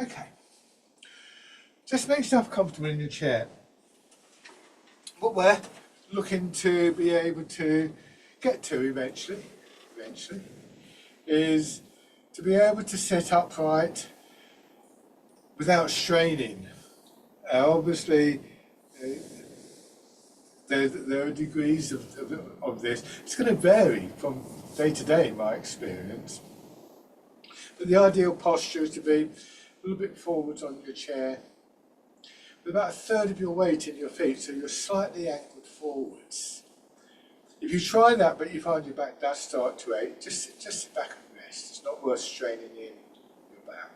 Okay, just make yourself comfortable in your chair. What we're looking to be able to get to eventually, is to be able to sit upright without straining. Obviously, there are degrees of this. It's going to vary from day to day, in my experience. But the ideal posture is to be a little bit forwards on your chair, with about a third of your weight in your feet, so you're slightly angled forwards. If you try that, but you find your back does start to ache, just sit back and rest. It's not worth straining in your back.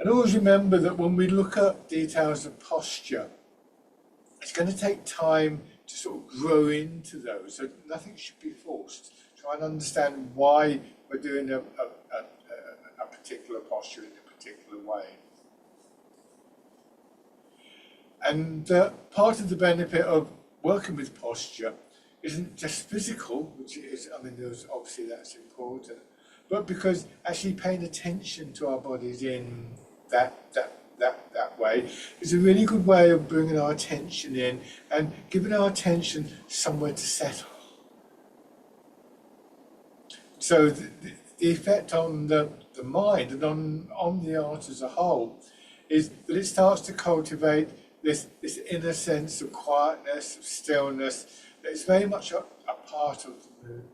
And always remember that when we look at details of posture, it's going to take time to sort of grow into those, so nothing should be forced. Try and understand why we're doing a particular posture in a particular way. And part of the benefit of working with posture isn't just physical, which is, I mean, there's obviously that's important, but because actually paying attention to our bodies in that way is a really good way of bringing our attention in and giving our attention somewhere to settle. So the effect on the mind and on the art as a whole is that it starts to cultivate this inner sense of quietness, of stillness, that is very much a part of the movement.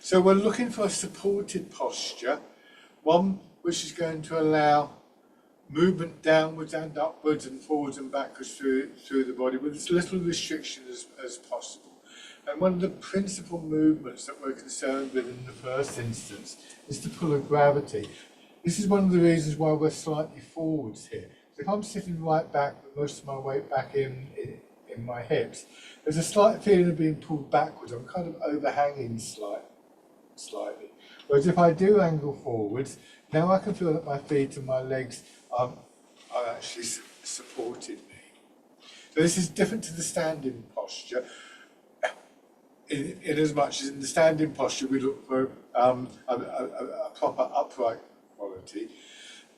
So we're looking for a supported posture, one which is going to allow movement downwards and upwards and forwards and backwards through the body with as little restriction as possible. And one of the principal movements that we're concerned with in the first instance is the pull of gravity. This is one of the reasons why we're slightly forwards here. So if I'm sitting right back with most of my weight back in my hips, there's a slight feeling of being pulled backwards. I'm kind of overhanging slightly. Whereas if I do angle forwards, now I can feel that my feet and my legs are actually supporting me. So this is different to the standing posture. In as much as in the standing posture we look for a proper upright quality,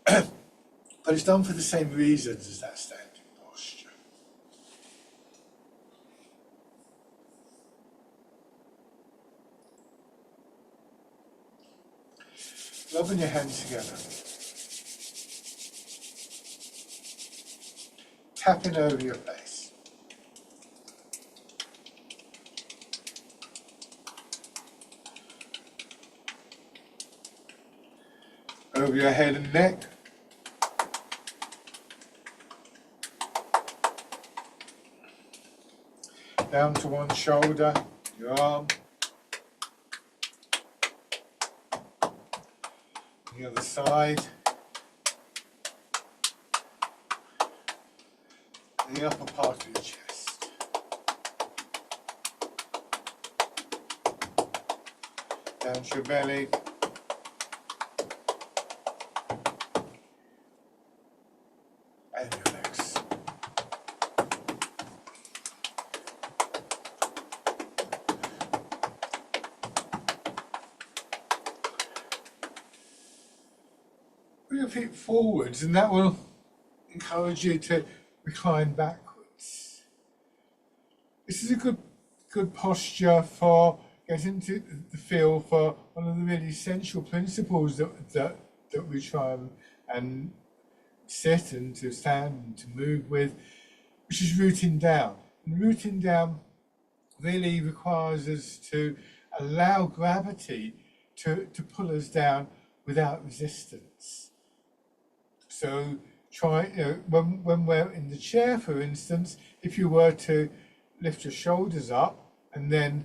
but it's done for the same reasons as that standing posture. Rubbing your hands together, tapping over your face. Over your head and neck. Down to one shoulder, your arm. The other side. And the upper part of your chest. Down to your belly. And your legs. Put your feet forwards, and that will encourage you to recline backwards. This is a good posture for getting to the feel for one of the really essential principles that we try and sit and to stand and to move with, which is rooting down. And rooting down really requires us to allow gravity to pull us down without resistance. So try, when we're in the chair, for instance, if you were to lift your shoulders up and then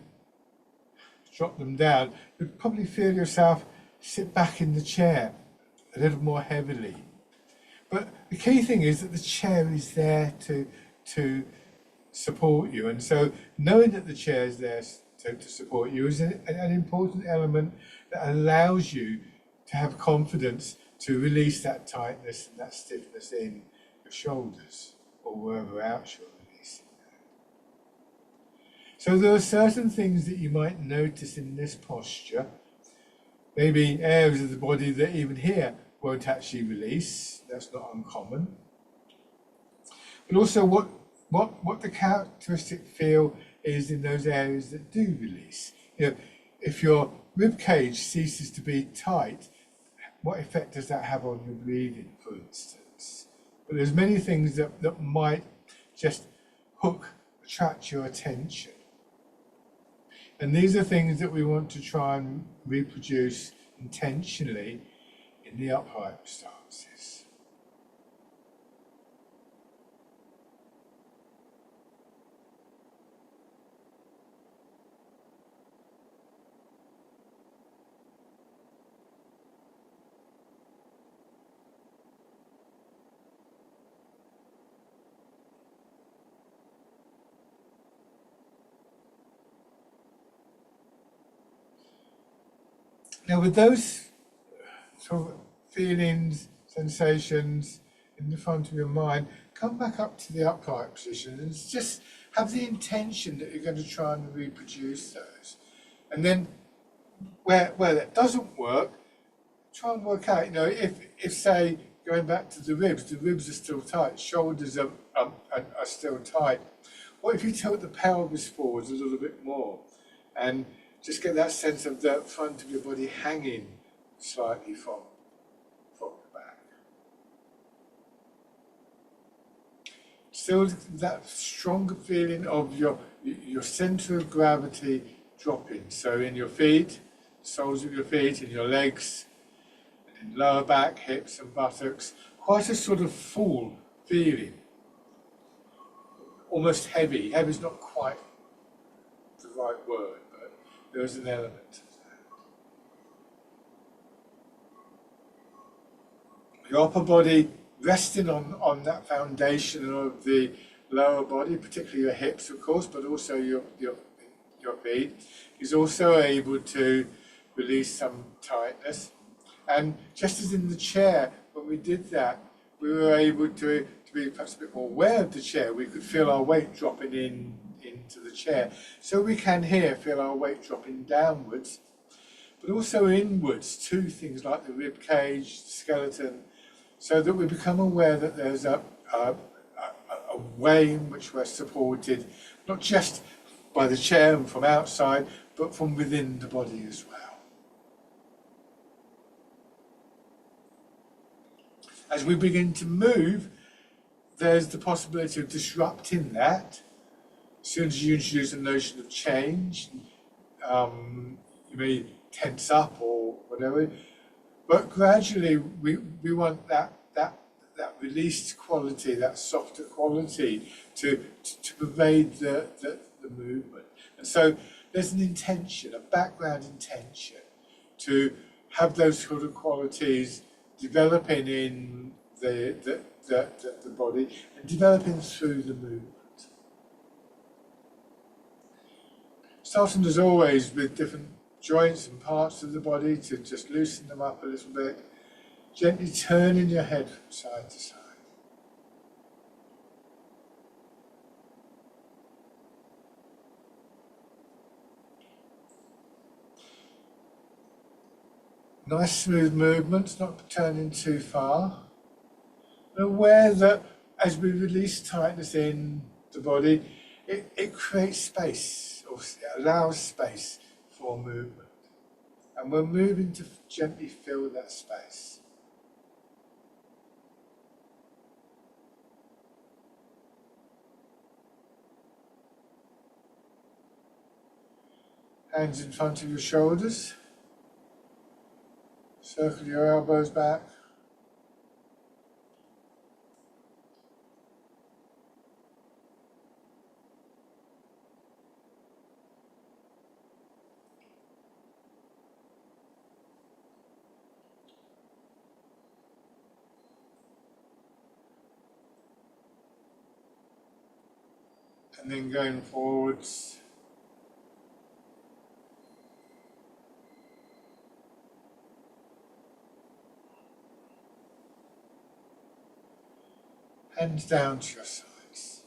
drop them down, you'd probably feel yourself sit back in the chair a little more heavily. But the key thing is that the chair is there to support you, and so knowing that the chair is there to support you is an important element that allows you to have confidence to release that tightness and that stiffness in your shoulders or wherever else you're releasing that. So there are certain things that you might notice in this posture, maybe areas of the body that even here won't actually release. That's not uncommon. But also what the characteristic feel is in those areas that do release. You know, if your rib cage ceases to be tight, what effect does that have on your breathing, for instance? But there's many things that might just attract your attention. And these are things that we want to try and reproduce intentionally in the upright stances. Now, with those sort of feelings, sensations in the front of your mind, come back up to the upright position and just have the intention that you're going to try and reproduce those. And then where that doesn't work, try and work out, if say, going back to the ribs are still tight, shoulders are still tight. What if you tilt the pelvis forwards a little bit more and just get that sense of the front of your body hanging slightly from the back. Still that stronger feeling of your center of gravity dropping. So in your feet, soles of your feet, in your legs, and in lower back, hips and buttocks, quite a sort of full feeling. Almost heavy. Heavy is not quite the right word, but there's an element of that. Your upper body resting on that foundation of the lower body, particularly your hips, of course, but also your feet, is also able to release some tightness. And just as in the chair, when we did that, we were able to be perhaps a bit more aware of the chair. We could feel our weight dropping into the chair. So we can here feel our weight dropping downwards, but also inwards to things like the rib cage, the skeleton, so that we become aware that there's a way in which we're supported, not just by the chair and from outside, but from within the body as well. As we begin to move, there's the possibility of disrupting that. As soon as you introduce a notion of change, you may tense up or whatever, but gradually we want that released quality, that softer quality to pervade the movement. And so there's an intention, a background intention to have those sort of qualities developing in the body and developing through the movement. Starting as always with different joints and parts of the body to just loosen them up a little bit, gently turning your head from side to side. Nice smooth movements, not turning too far. And aware that as we release tightness in the body, it creates space, or allows space for movement. And we're moving to gently fill that space. Hands in front of your shoulders. Circle your elbows back. And then going forwards. Hands down to your sides.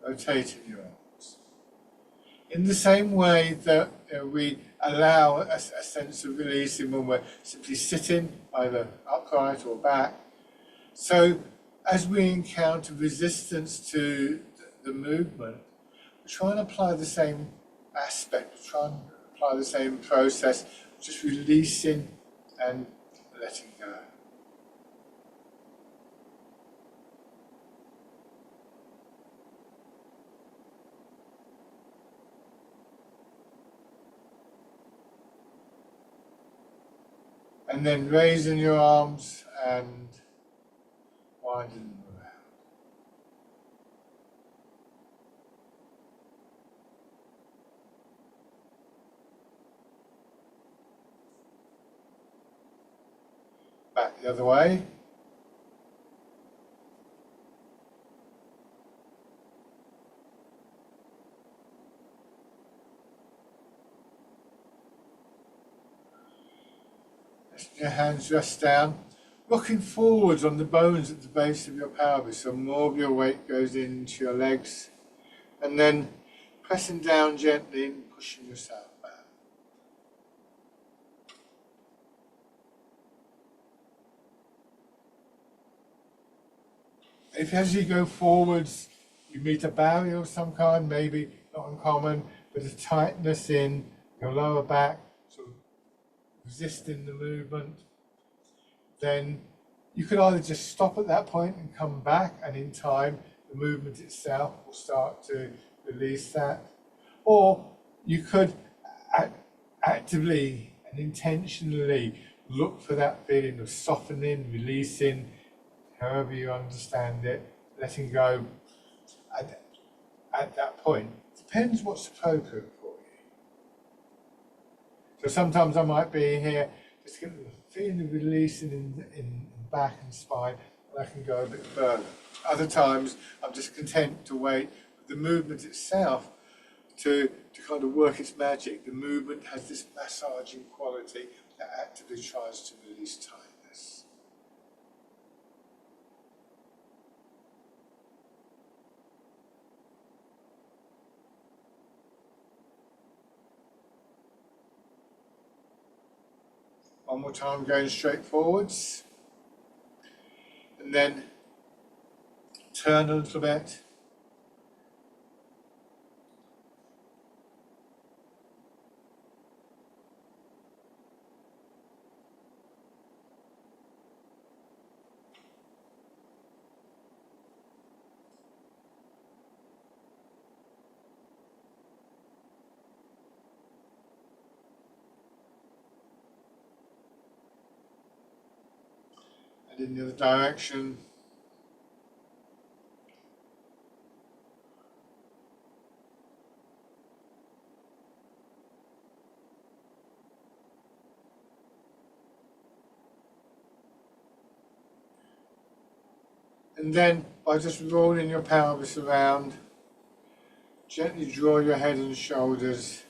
rotating your arms. In the same way that we allow a sense of releasing when we're simply sitting, either upright or back. So as we encounter resistance to the movement, we try and apply the same aspect, try and apply the same process, just releasing and letting go. And then raising your arms and winding them around. Back the other way. Letting your hands rest down. Rocking forwards on the bones at the base of your pelvis, so more of your weight goes into your legs. And then pressing down gently and pushing yourself back. If as you go forwards, you meet a barrier of some kind, maybe not uncommon, but a tightness in your lower back, sort of resisting the movement, then you could either just stop at that point and come back, and in time the movement itself will start to release that, or you could actively and intentionally look for that feeling of softening, releasing, however you understand it, letting go at that point. Depends what's appropriate for you. So sometimes I might be here, just get the feeling of releasing in back and spine, and I can go a bit further. Other times I'm just content to wait for the movement itself to kind of work its magic. The movement has this massaging quality that actively tries to release tightness. One more time, going straight forwards. And then turn a little bit. And in the other direction. And then by just rolling your pelvis around, gently draw your head and shoulders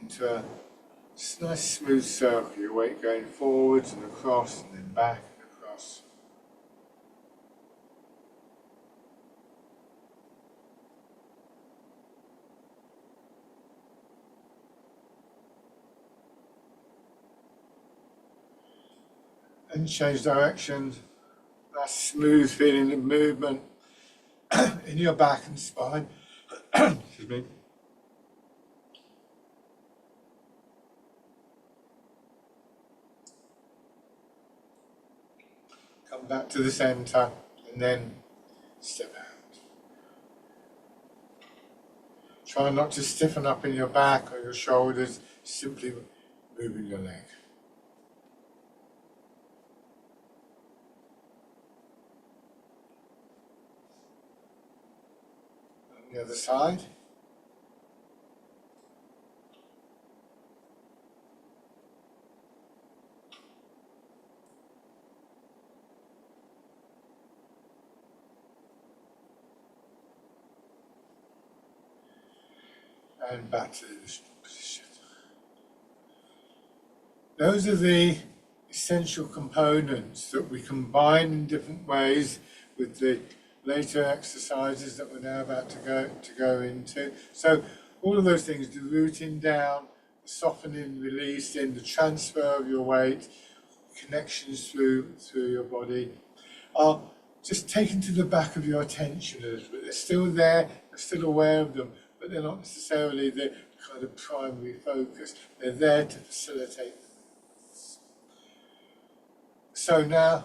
into a nice smooth circle, your weight going forwards and across and then back and across. And change direction. That smooth feeling of movement in your back and spine. Excuse me. Come back to the centre and then step out. Try not to stiffen up in your back or your shoulders, simply moving your leg. The other side. And back to this position. Those are the essential components that we combine in different ways with the later exercises that we're now about to go into. So all of those things, the rooting down, the softening, releasing, the transfer of your weight, connections through your body, are just taken to the back of your attention a little bit. They're still there, you're still aware of them, but they're not necessarily the kind of primary focus. They're there to facilitate them. So now,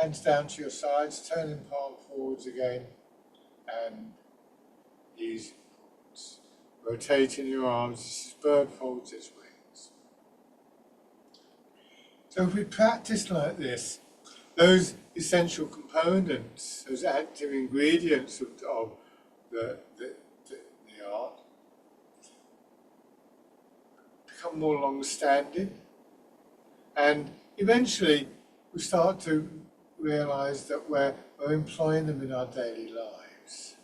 hands down to your sides, turning palm forwards again, and easy forwards. Rotating your arms, this is bird folds its wings. So if we practice like this, those essential components, those active ingredients of the art, become more long-standing, and eventually we start to realize that we're employing them in our daily lives.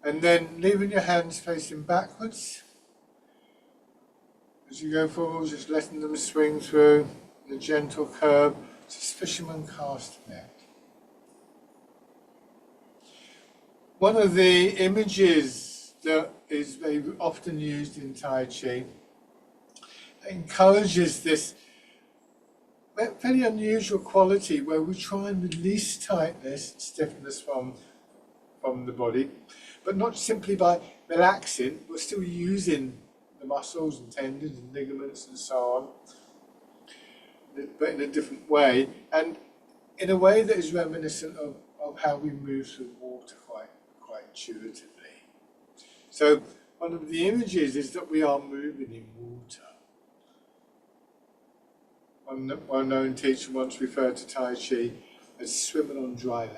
And then leaving your hands facing backwards. As you go forward, just letting them swing through in a gentle curve, just fisherman cast net. One of the images that is very often used in Tai Chi encourages this very unusual quality where we try and release tightness, stiffness from the body, but not simply by relaxing. We're still using the muscles and tendons and ligaments and so on, but in a different way, and in a way that is reminiscent of how we move through water quite intuitively. So one of the images is that we are moving in water. One well-known teacher once referred to Tai Chi as swimming on dry land.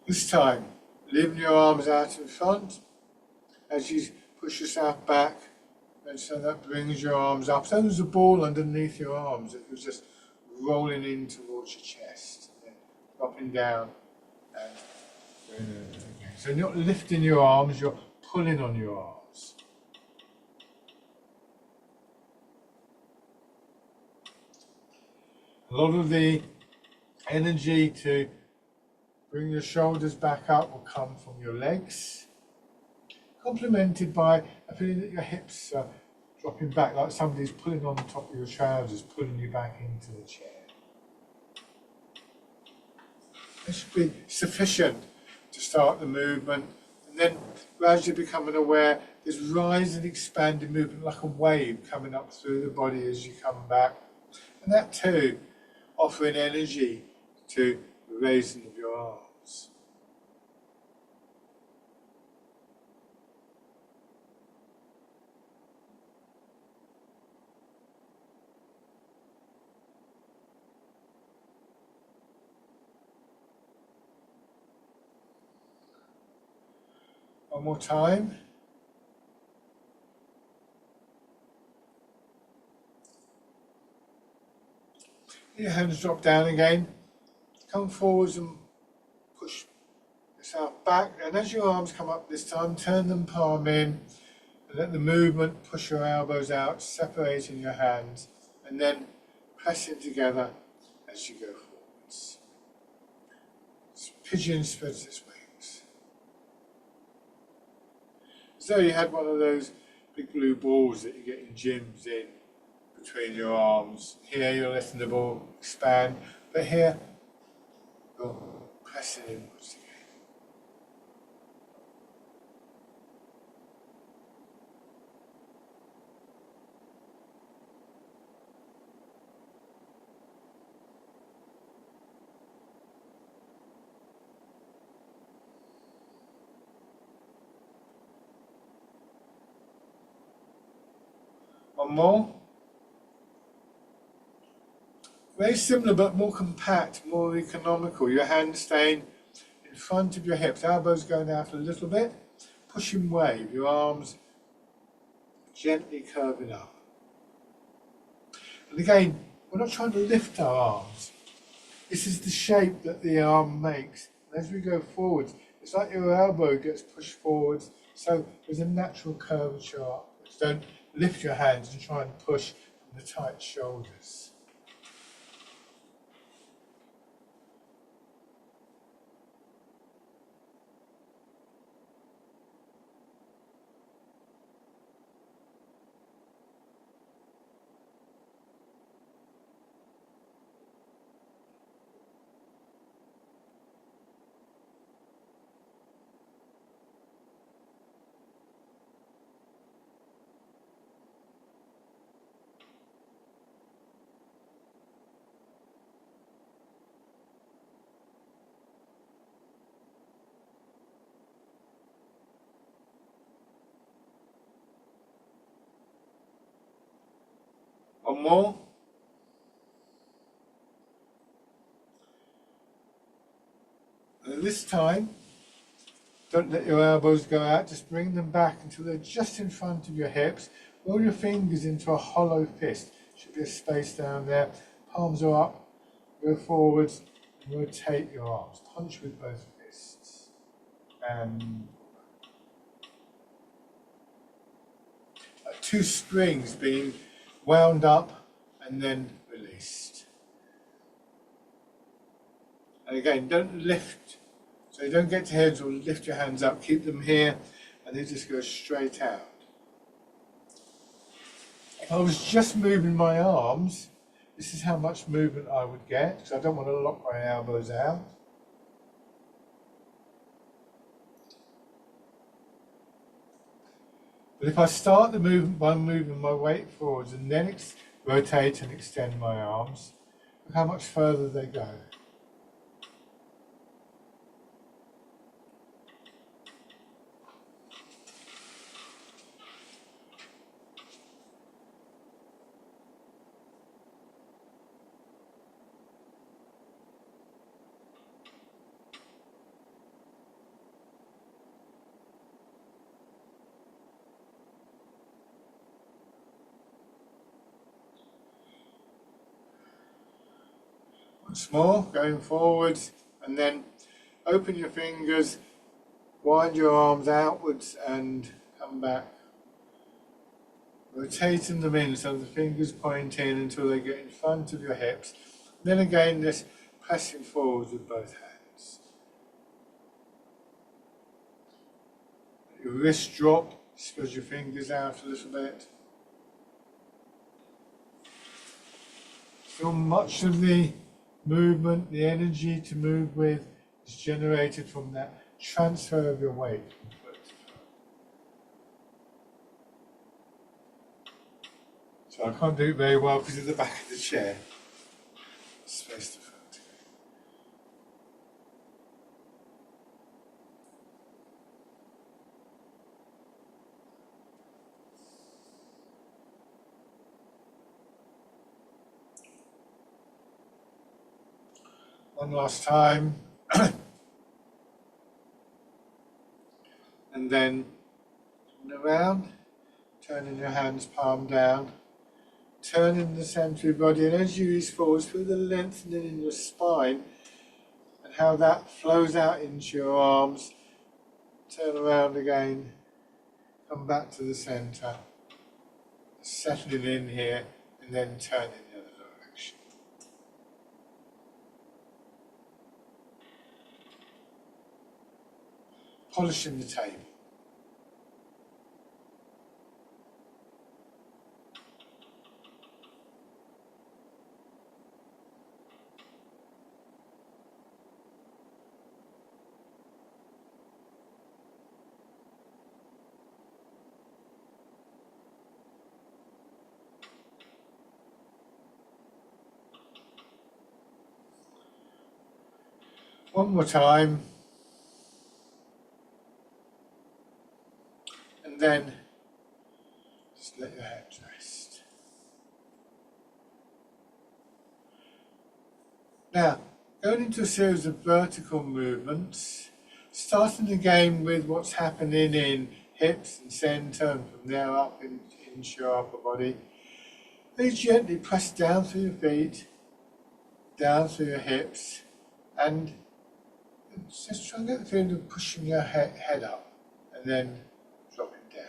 This time, leaving your arms out in front as you push yourself back, and so that brings your arms up. So there's a ball underneath your arms that was just rolling in towards your chest, and then dropping down and again. So you're not lifting your arms, you're pulling on your arms. A lot of the energy to bring your shoulders back up will come from your legs, complemented by a feeling that your hips are dropping back like somebody's pulling on the top of your trousers, pulling you back into the chair. This should be sufficient to start the movement, and then gradually becoming aware there's rise and expanding movement like a wave coming up through the body as you come back, and that too offering energy to the raising of your arms. One more time. Your hands drop down again. Come forwards and push yourself back. And as your arms come up this time, turn them palm in and let the movement push your elbows out, separating your hands, and then pressing together as you go forwards. Pigeon spreads its wings. As though you had one of those big blue balls that you get in gyms in between your arms. Here you're letting the ball expand, but here you're pressing inwards again. One more. Very similar but more compact, more economical. Your hands staying in front of your hips, elbows going out a little bit. Push and wave, your arms gently curving up. And again, we're not trying to lift our arms. This is the shape that the arm makes. And as we go forwards, it's like your elbow gets pushed forwards, so there's a natural curvature upwards. Don't lift your hands and try and push from the tight shoulders. One more. And this time, don't let your elbows go out, just bring them back until they're just in front of your hips. Roll your fingers into a hollow fist. Should be a space down there. Palms are up, go forwards, and rotate your arms. Punch with both fists. And like two strings being wound up and then released. And again, don't lift. So you don't get to heads or lift your hands up, keep them here, and they just go straight out. If I was just moving my arms, this is how much movement I would get, because I don't want to lock my elbows out. But if I start the movement by moving my weight forwards and then rotate and extend my arms, look how much further they go. Once more, going forwards, and then open your fingers, wind your arms outwards and come back. Rotating them in so the fingers point in until they get in front of your hips. Then again, just pressing forwards with both hands. Let your wrist drop, spread your fingers out a little bit. Feel much of the movement, the energy to move with, is generated from that transfer of your weight. So I can't do it very well because of the back of the chair. Space to front. One last time. And then turn around, turning your hands palm down, turning the centre of your body, and as you reach forwards, feel the lengthening in your spine and how that flows out into your arms. Turn around again, come back to the centre, settling in here, and then turn in the other direction. Polishing the table. One more time. And then just let your hands rest. Now, going into a series of vertical movements, starting again with what's happening in hips and centre, and from there up into your upper body. Please gently press down through your feet, down through your hips, and just try and get the feeling of pushing your head up and then dropping down.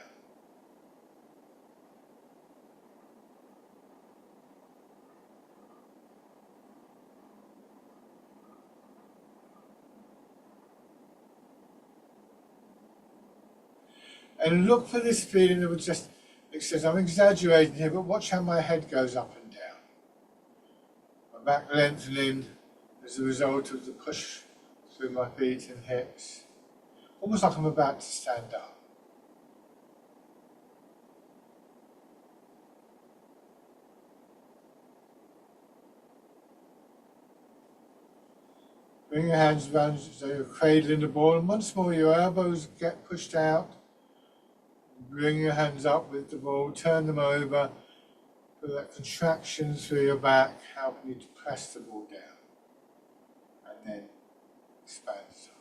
And look for this feeling of just, it says I'm exaggerating here, but watch how my head goes up and down. My back lengthening as a result of the push through my feet and hips. Almost like I'm about to stand up. Bring your hands around so you're cradling the ball, and once more your elbows get pushed out. Bring your hands up with the ball, turn them over, feel that contraction through your back, helping you to press the ball down, and then expand it up.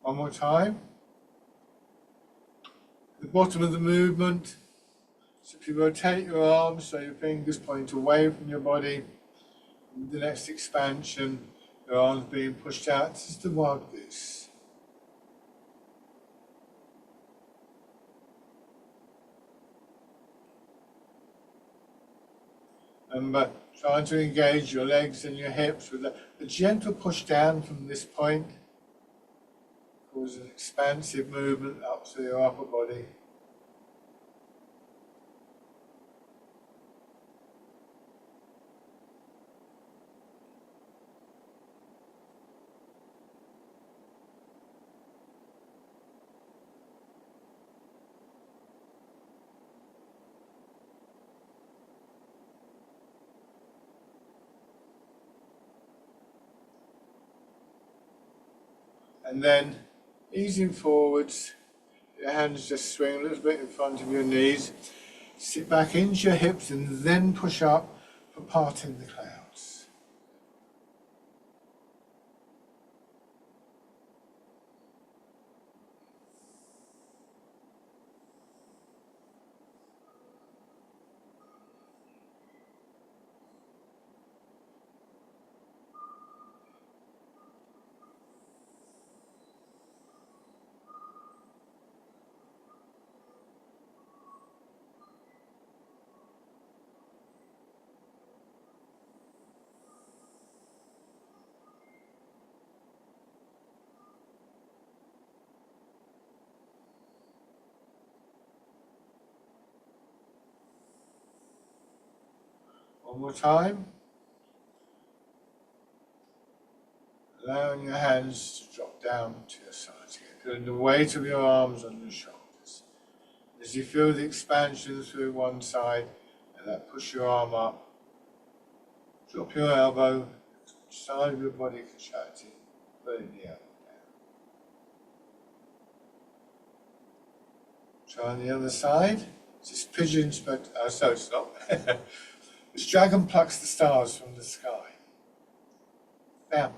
One more time. At the bottom of the movement, simply rotate your arms so your fingers point away from your body. With the next expansion, your arms being pushed out. This is the wild goose. Remember, trying to engage your legs and your hips with a gentle push down from this point. Cause an expansive movement up through your upper body. And then easing forwards, your hands just swing a little bit in front of your knees. Sit back into your hips and then push up for parting the clouds. One more time. Allowing your hands to drop down to your sides again. Feeling the weight of your arms on your shoulders. As you feel the expansion through one side, and that push your arm up, drop your elbow, side of your body contracting, pulling the elbow down. Try on the other side. Just pigeons, but so it's not. This dragon plucks the stars from the sky. Now,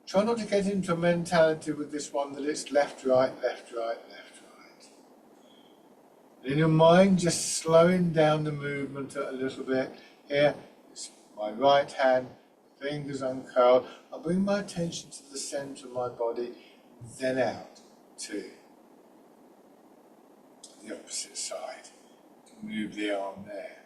try not to get into a mentality with this one that it's left, right, left, right, left, right. And in your mind, just slowing down the movement a little bit. Here, it's my right hand, fingers uncurled. I'll bring my attention to the center of my body, then out to the opposite side. To move the arm there.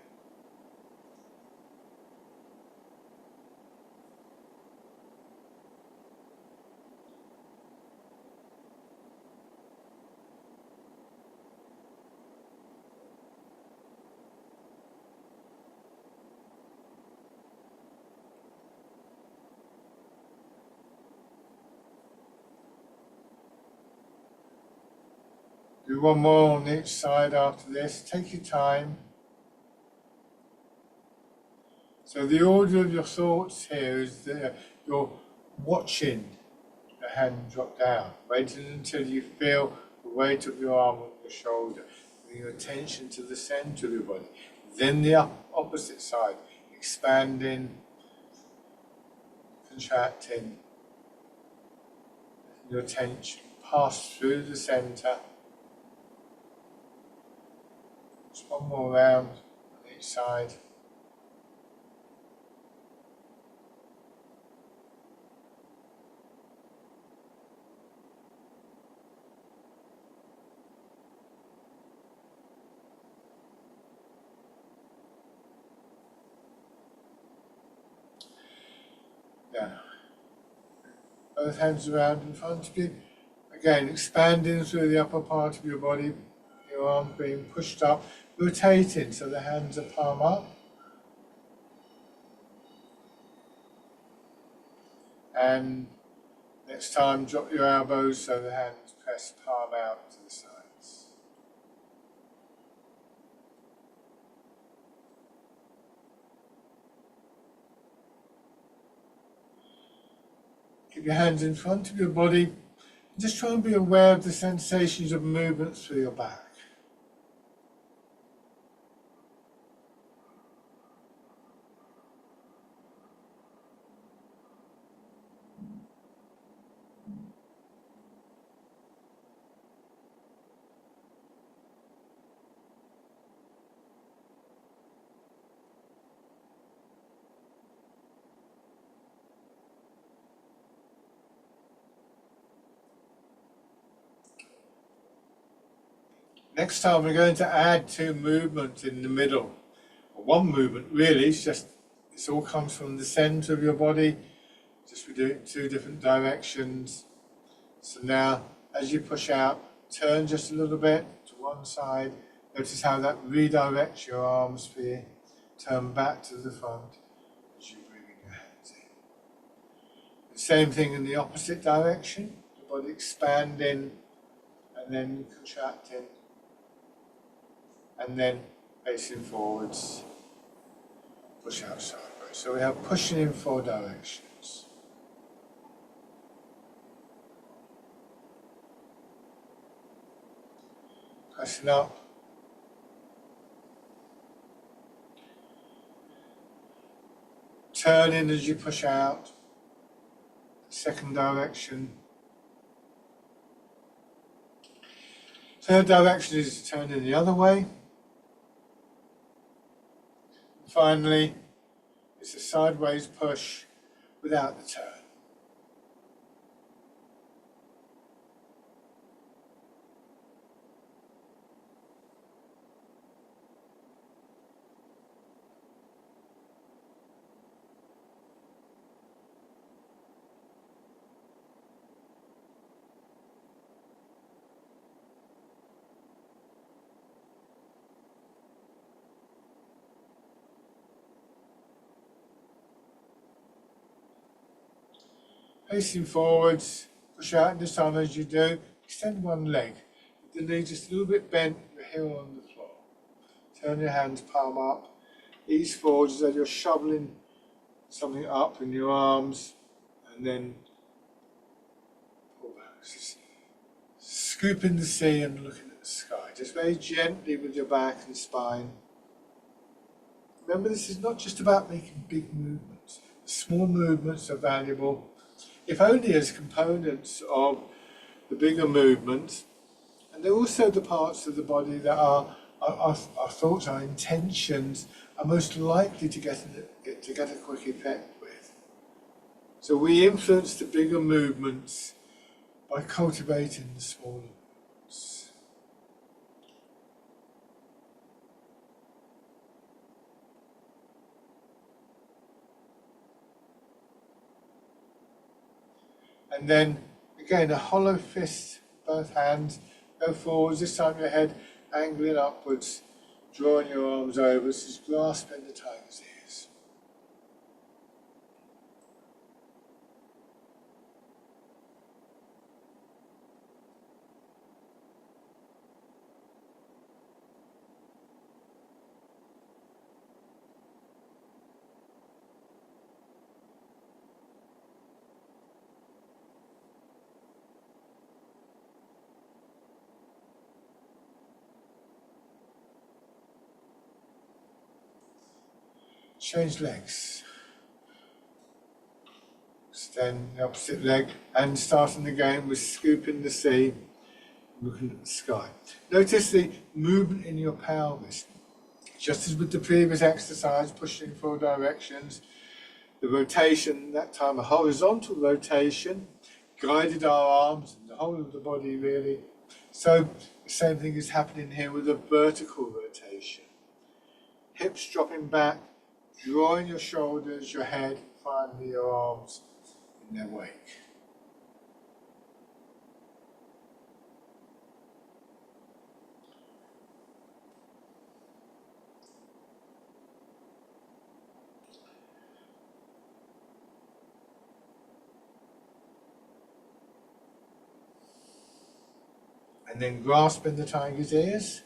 Do one more on each side after this. Take your time. So the order of your thoughts here is that you're watching the hand drop down, waiting until you feel the weight of your arm on your shoulder, bring your attention to the center of your body. Then the opposite side, expanding, contracting, your attention pass through the center. Just one more round on each side. Now, both hands around in front of you. Again, expanding through the upper part of your body, your arm being pushed up, rotating so the hands are palm up. And next time, drop your elbows so the hands press palm out to the sides. Keep your hands in front of your body. Just try and be aware of the sensations of movement through your back. Next time we're going to add two movements in the middle. One movement really, it all comes from the center of your body. Just we do it in two different directions. So now, as you push out, turn just a little bit to one side. Notice how that redirects your arms for you. Turn back to the front as you bring your hands in. The same thing in the opposite direction. The body expanding and then contracting. And then facing forwards, push out sideways. So we have pushing in four directions. Pressing up. Turning as you push out. Second direction. Third direction is turning the other way. Finally, it's a sideways push without the turn. Facing forwards, push out this time as you do. Extend one leg. The knee just a little bit bent, your heel on the floor. Turn your hands palm up. Ease forwards as though you're shoveling something up in your arms. And then pull back. Just scooping the sea and looking at the sky. Just very gently with your back and spine. Remember, this is not just about making big movements. Small movements are valuable, if only as components of the bigger movements. And they're also the parts of the body that our thoughts, our intentions are most likely to get a quick effect with. So we influence the bigger movements by cultivating the smaller movements. And then, again, a hollow fist, both hands, go forwards, this time your head angling upwards, drawing your arms over, just grasping the tiger's ears. Change legs. Extend the opposite leg and starting again with scooping the sea, looking at the sky. Notice the movement in your pelvis. Just as with the previous exercise, pushing in 4 directions, the rotation, that time a horizontal rotation, guided our arms and the whole of the body really. So the same thing is happening here with a vertical rotation. Hips dropping back, drawing your shoulders, your head, finally your arms in their wake. And then grasping the tiger's ears.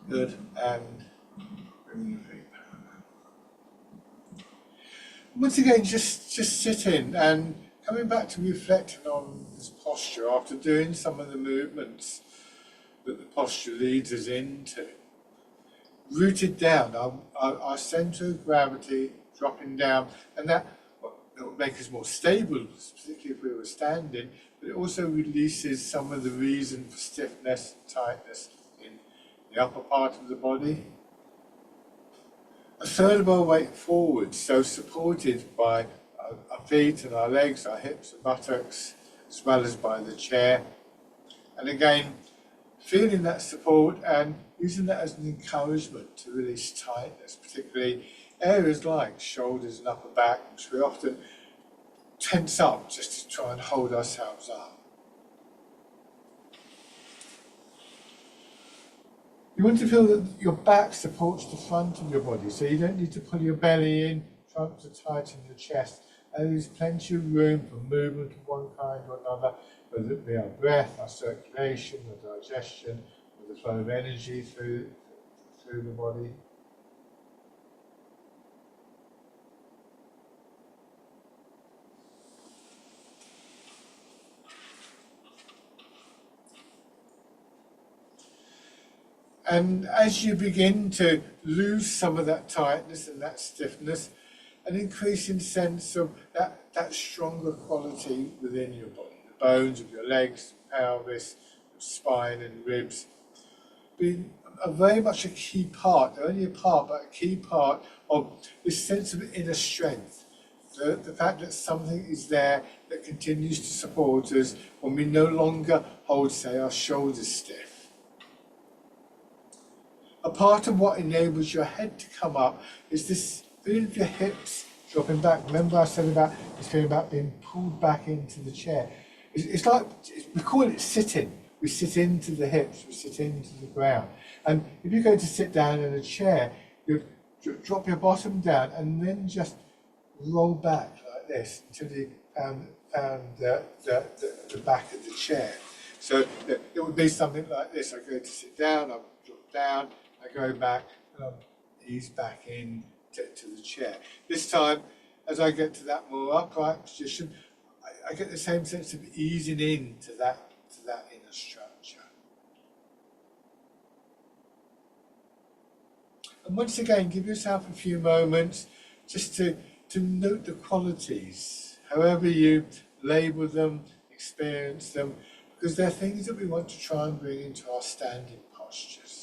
Good, and bringing the feet back. Once again, just sitting and coming back to reflecting on this posture after doing some of the movements that the posture leads us into. Rooted down, our centre of gravity dropping down, and that will make us more stable, particularly if we were standing, but it also releases some of the reason for stiffness and tightness in the upper part of the body. A third of our weight forward, so supported by our feet and our legs, our hips and buttocks, as well as by the chair. And again, feeling that support and using that as an encouragement to release tightness, particularly areas like shoulders and upper back, which we often tense up just to try and hold ourselves up. You want to feel that your back supports the front of your body, so you don't need to pull your belly in, trying to tighten your chest. And there's plenty of room for movement of one kind or another, whether it be our breath, our circulation, our digestion, or the flow of energy through the body. And as you begin to lose some of that tightness and that stiffness, an increasing sense of that stronger quality within your body, the bones of your legs, pelvis, spine and ribs, being very much a key part, only a part, but a key part of this sense of inner strength. The fact that something is there that continues to support us when we no longer hold, say, our shoulders stiff. A part of what enables your head to come up is this feeling of your hips dropping back. Remember I said about this feeling about being pulled back into the chair. It's like, we call it sitting. We sit into the hips, we sit into the ground. And if you go to sit down in a chair, you drop your bottom down and then just roll back like this until you found the back of the chair. So it would be something like this. I go to sit down, I drop down, I go back and I ease back in to the chair. This time, as I get to that more upright position, I get the same sense of easing into that inner structure. And once again, give yourself a few moments just to note the qualities, however you label them, experience them, because they're things that we want to try and bring into our standing postures.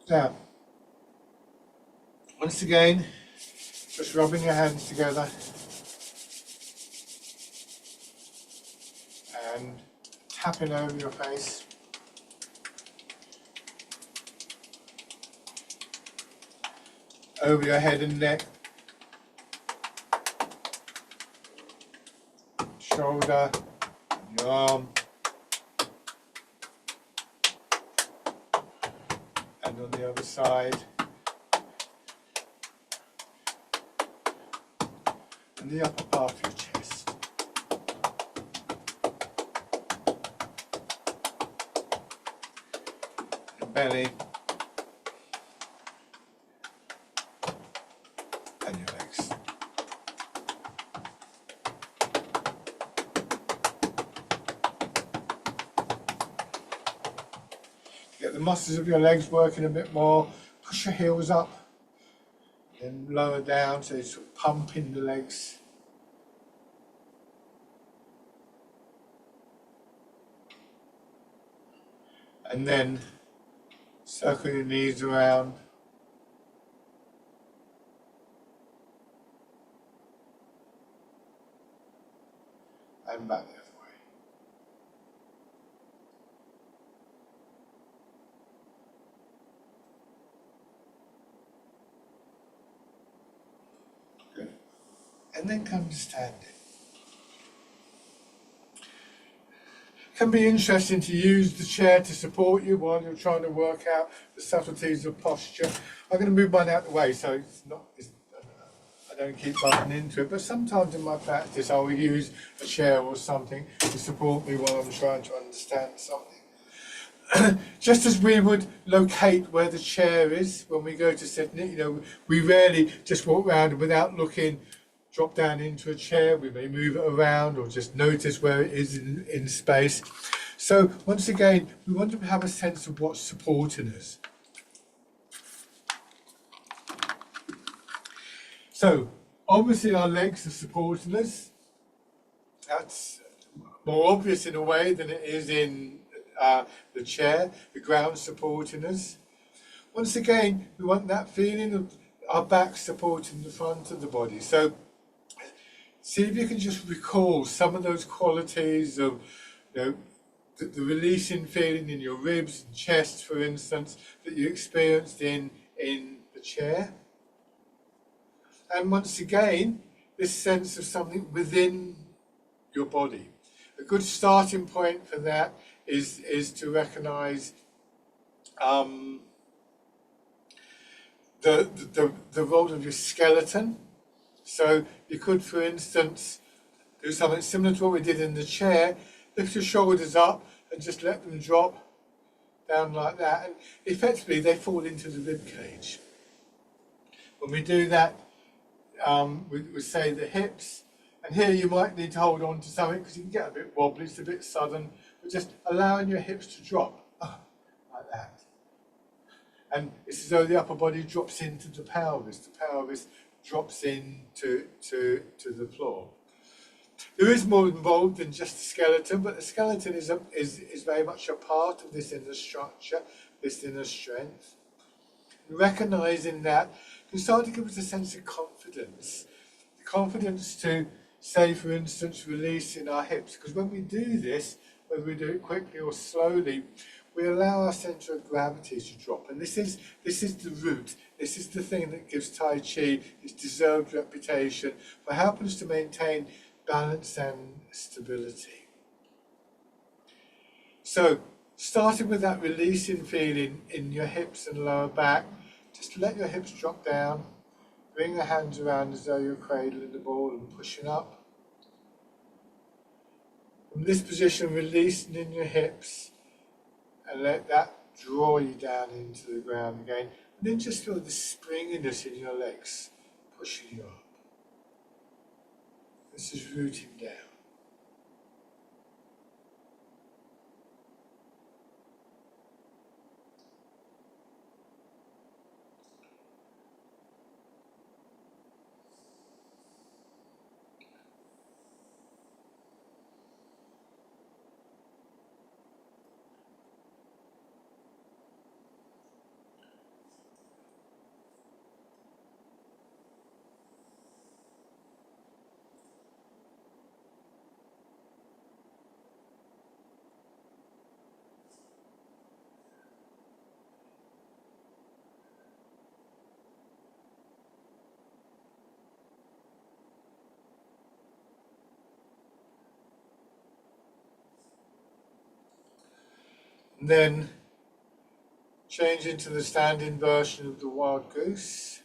Now, once again, just rubbing your hands together and tapping over your face. Over your head and neck. Shoulder, your arm. And on the other side. And the upper part of your chest. Your belly. And your legs. Get the muscles of your legs working a bit more. Push your heels up. Then lower down, so it's sort of pumping the legs. And then circle your knees around. And back the other way. Good. And then come to standing. It can be interesting to use the chair to support you while you're trying to work out the subtleties of posture. I'm going to move mine out of the way so I don't keep bumping into it, but sometimes in my practice I will use a chair or something to support me while I'm trying to understand something. Just as we would locate where the chair is when we go to sit in it, we rarely just walk around without looking, drop down into a chair. We may move it around or just notice where it is in space. So once again, we want to have a sense of what's supporting us. So obviously our legs are supporting us. That's more obvious in a way than it is in the chair, the ground supporting us. Once again, we want that feeling of our back supporting the front of the body. So see if you can just recall some of those qualities of, the releasing feeling in your ribs and chest, for instance, that you experienced in the chair. And once again, this sense of something within your body. A good starting point for that is to recognise the role of your skeleton. So you could, for instance, do something similar to what we did in the chair. Lift your shoulders up and just let them drop down like that. And effectively, they fall into the rib cage. When we do that, we say the hips. And here you might need to hold on to something because you can get a bit wobbly, it's a bit sudden. But just allowing your hips to drop like that. And it's as though the upper body drops into the pelvis. The pelvis drops into the floor. There is more involved than just the skeleton, but the skeleton is very much a part of this inner structure, this inner strength. Recognising that can start to give us a sense of confidence. The confidence to, say, for instance, releasing our hips. Because when we do this, whether we do it quickly or slowly, we allow our centre of gravity to drop. And this is the root. This is the thing that gives Tai Chi its deserved reputation for helping us to maintain balance and stability. So, starting with that releasing feeling in your hips and lower back, just let your hips drop down. Bring the hands around as though you're cradling the ball and pushing up. From this position, releasing in your hips and let that draw you down into the ground again. And then just feel the springiness in your legs pushing you up. This is rooting down. And then change into the standing version of the wild goose.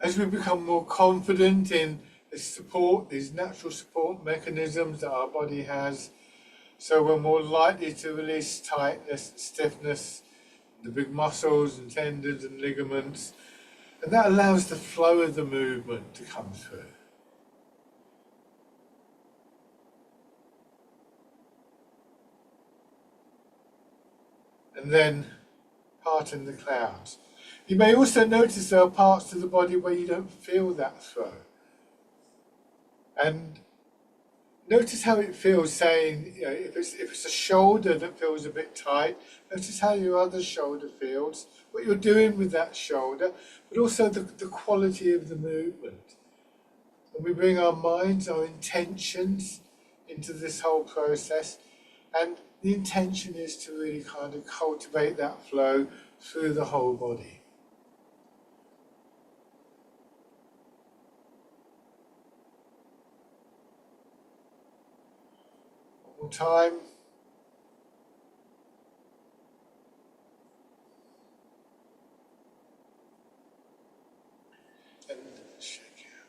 As we become more confident in the support, these natural support mechanisms that our body has, so we're more likely to release tightness and stiffness, the big muscles and tendons and ligaments, and that allows the flow of the movement to come through. And then parting the clouds. You may also notice there are parts of the body where you don't feel that flow. And notice how it feels, saying, you know, if it's a shoulder that feels a bit tight, notice how your other shoulder feels, what you're doing with that shoulder, but also the quality of the movement. And we bring our minds, our intentions into this whole process, and the intention is to really kind of cultivate that flow through the whole body. One more time. And shake out.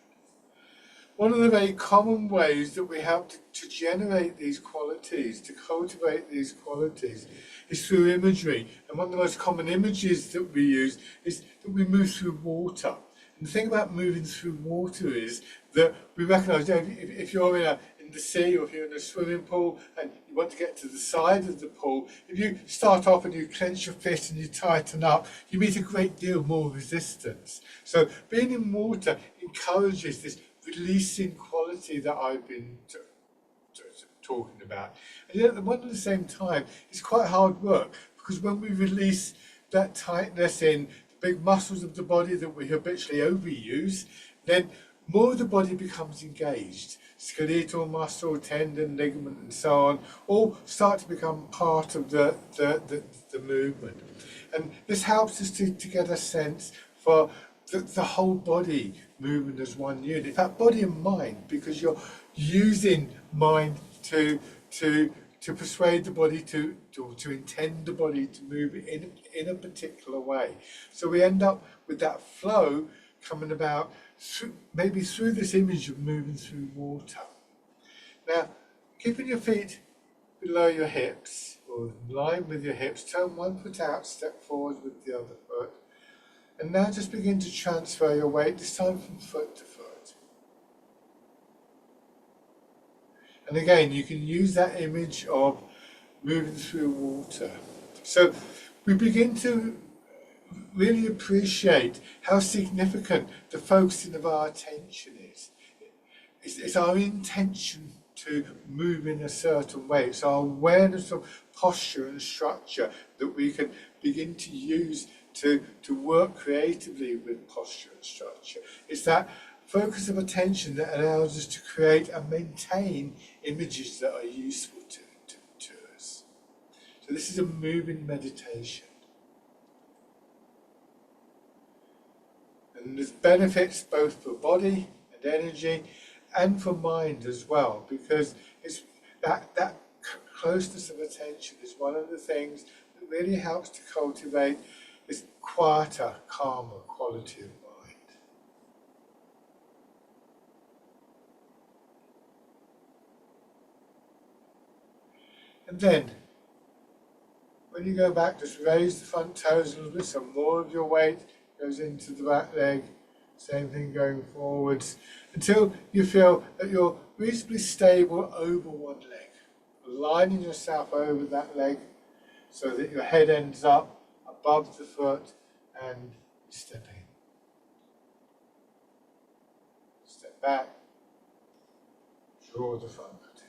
One of the very common ways that we have to generate these qualities, to cultivate these qualities, is through imagery. And one of the most common images that we use is that we move through water. And the thing about moving through water is that we recognise that if you're in the sea, or if you're in a swimming pool and you want to get to the side of the pool, if you start off and you clench your fist and you tighten up, you meet a great deal more resistance. So being in water encourages this releasing quality that I've been talking about. And yet at the same time, it's quite hard work, because when we release that tightness in the big muscles of the body that we habitually overuse, then more of the body becomes engaged. Skeletal muscle, tendon, ligament, and so on, all start to become part of the movement. And this helps us to get a sense for the whole body movement as one unit. In fact, body and mind, because you're using mind to persuade the body to intend the body to move in a particular way. So we end up with that flow coming about maybe through this image of moving through water. Now, keeping your feet below your hips, or in line with your hips, turn one foot out, step forward with the other foot. And now just begin to transfer your weight, this time from foot to foot. And again, you can use that image of moving through water. So we begin to really appreciate how significant the focusing of our attention is. It's our intention to move in a certain way. It's our awareness of posture and structure that we can begin to use to work creatively with posture and structure. It's that focus of attention that allows us to create and maintain images that are useful to us. So this is a moving meditation. And there's benefits both for body and energy and for mind as well, because it's that closeness of attention is one of the things that really helps to cultivate this quieter, calmer quality of mind. And then, when you go back, just raise the front toes a little bit, so more of your weight goes into the back leg. Same thing going forwards, until you feel that you're reasonably stable over one leg. Aligning yourself over that leg so that your head ends up above the foot, and step in. Step back, draw the front foot in.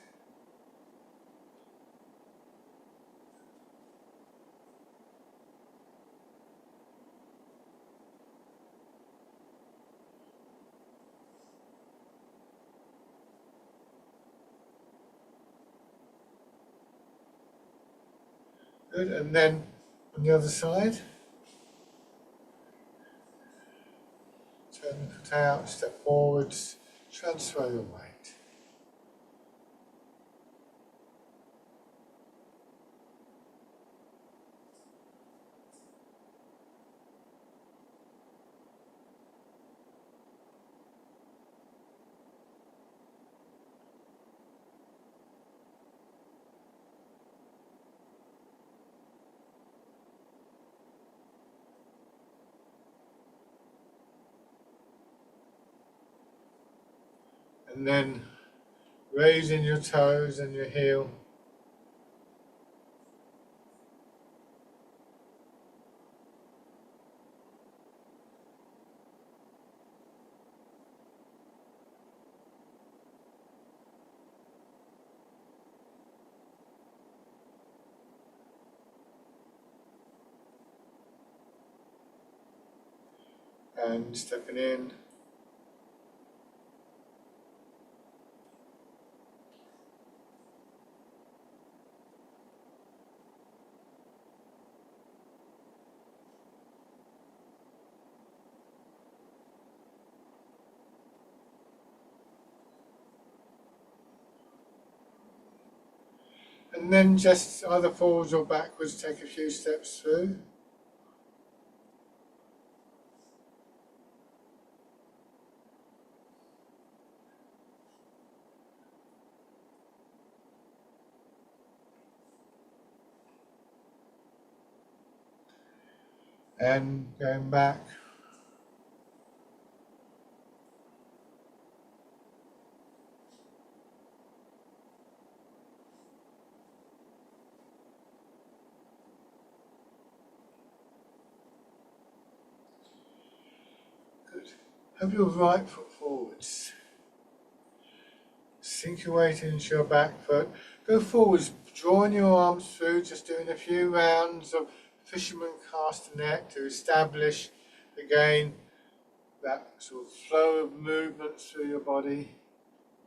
Good, and then on the other side, Turn the foot out, step forwards, transfer your weight. And then raising your toes and your heel. And stepping in. And then just either forwards or backwards, take a few steps through. And going back. Good. Have your right foot forwards. Sink your weight into your back foot. Go forwards, drawing your arms through, just doing a few rounds of fisherman castanet to establish again that sort of flow of movement through your body,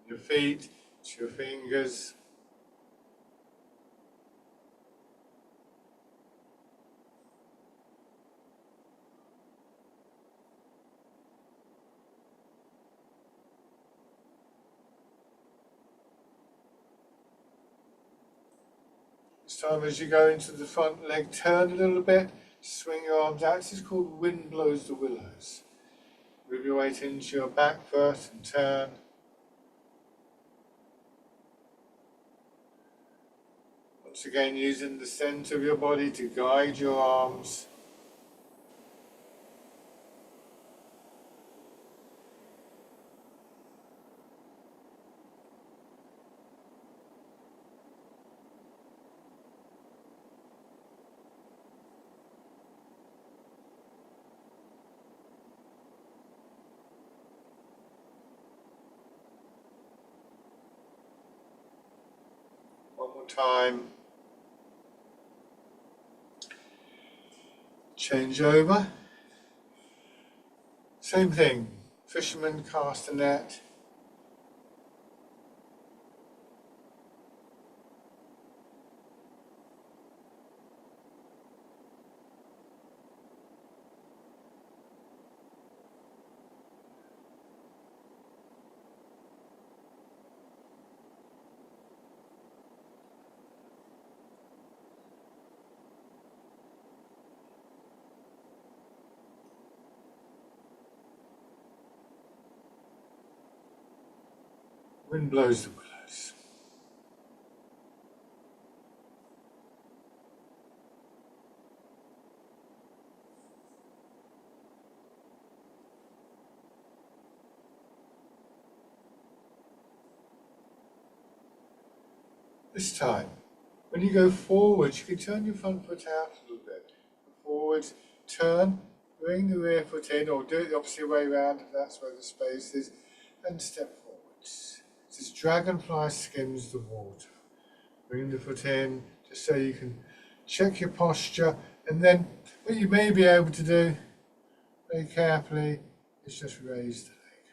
your feet, to your fingers. This time as you go into the front leg, turn a little bit, swing your arms out. This is called wind blows the willows. Move your weight into your back foot and turn. Once again, using the centre of your body to guide your arms. One more time. Change over. Same thing. Fisherman cast a net. Wind blows the willows. This time, when you go forwards, you can turn your front foot out a little bit. Forwards, turn, bring the rear foot in, or do it the opposite way around if that's where the space is, and step forwards. This dragonfly skims the water. Bring the foot in, just so you can check your posture, and then what you may be able to do, very carefully, is just raise the leg.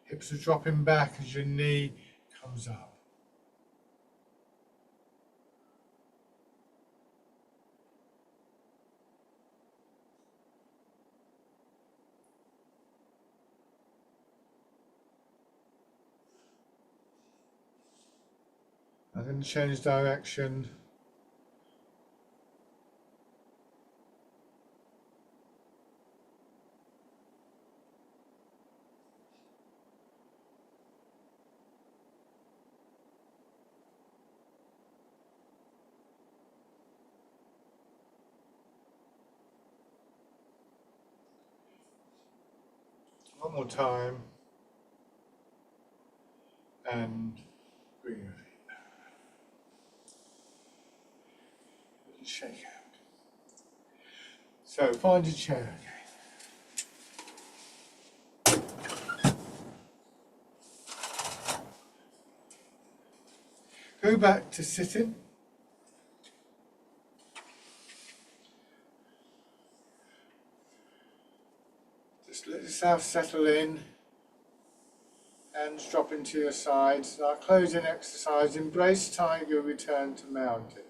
Hips are dropping back as your knee comes up. I'm going to change direction. One more time. And bring your feet back. Shake out. So find a chair again. Go back to sitting. Just let yourself settle in. Hands drop into your sides. Our closing exercise, embrace tiger, return to mountain.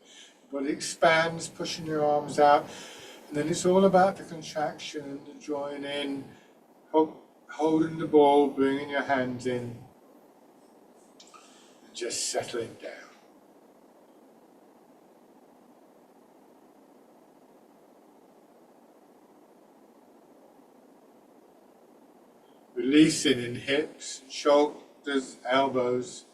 Body expands, pushing your arms out. And then it's all about the contraction and the drawing in, holding the ball, bringing your hands in, and just settling down. Releasing in hips, shoulders, elbows.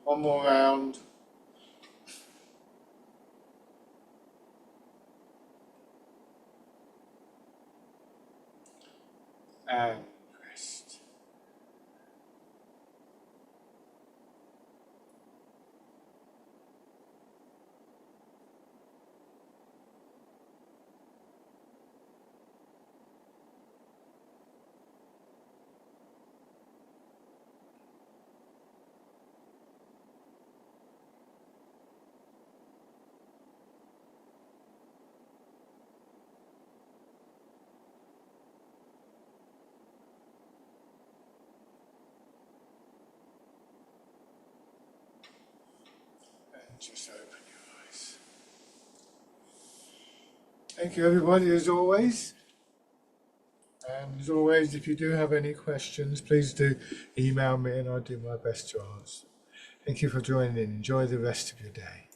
One more round. And rest. And just open your eyes. Thank you everybody as always. And as always, if you do have any questions, please do email me and I'll do my best to answer. Thank you for joining in. Enjoy the rest of your day.